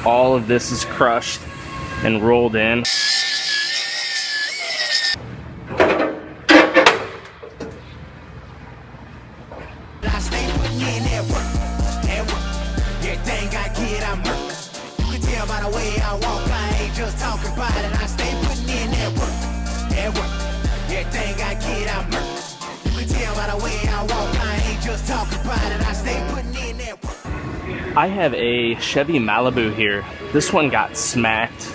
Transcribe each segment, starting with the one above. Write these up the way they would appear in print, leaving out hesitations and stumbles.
All of this is crushed and rolled in. I have a Chevy Malibu here. This one got smacked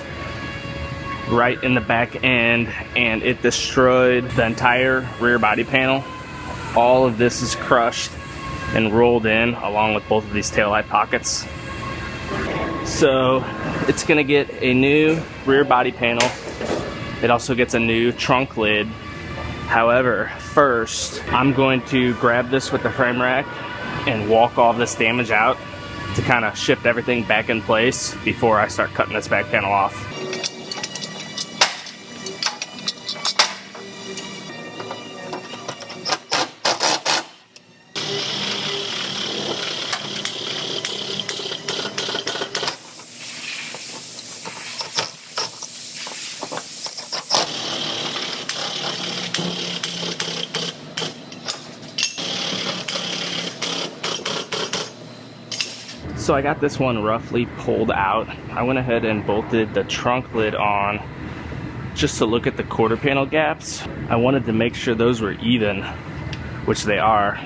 right in the back end and it destroyed the entire rear body panel. All of this is crushed and rolled in along with both of these taillight pockets. So it's gonna get a new rear body panel. It also gets a new trunk lid. However, first I'm going to grab this with the frame rack and walk all this damage out to kind of shift everything back in place before I start cutting this back panel off. So I got this one roughly pulled out. I went ahead and bolted the trunk lid on just to look at the quarter panel gaps. I wanted to make sure those were even, which they are.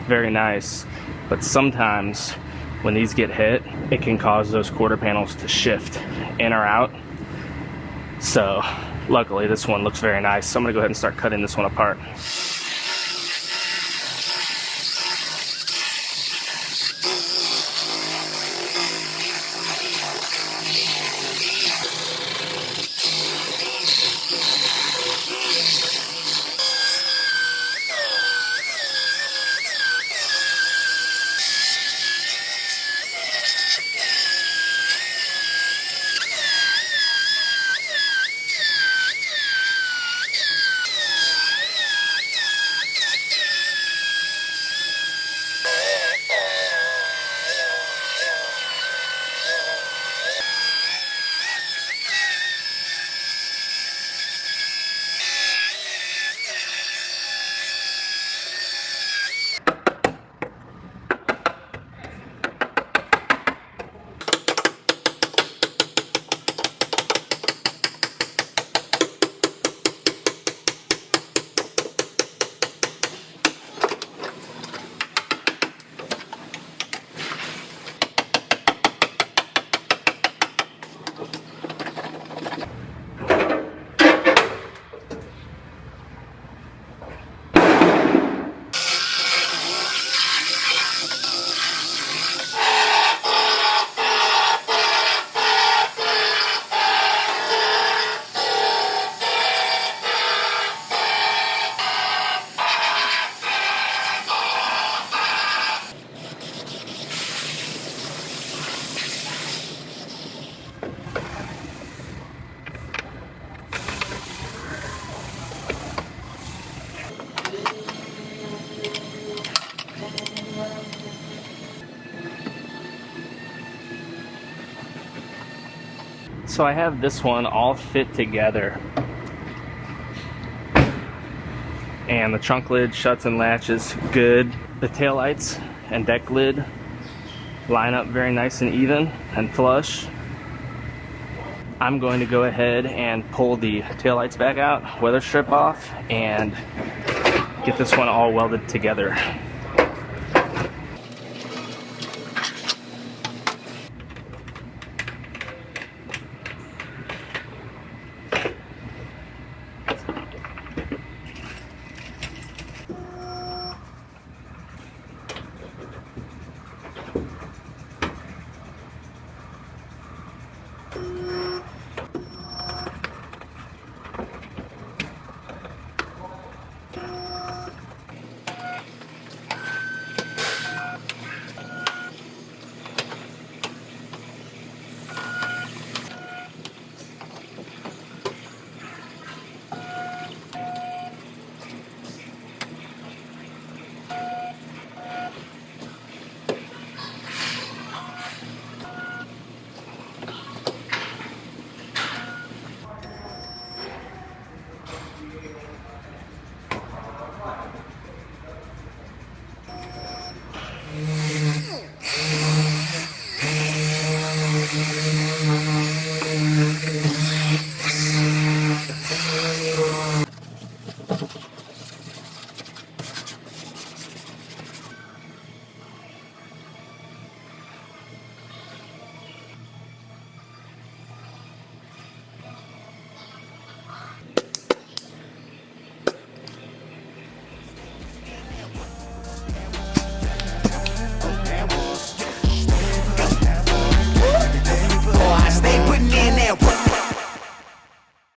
Very nice. But sometimes when these get hit, it can cause those quarter panels to shift in or out. So luckily this one looks very nice. So I'm gonna go ahead and start cutting this one apart. So I have this one all fit together. And the trunk lid shuts and latches good. The taillights and deck lid line up very nice and even and flush. I'm going to go ahead and pull the taillights back out, weather strip off, and get this one all welded together.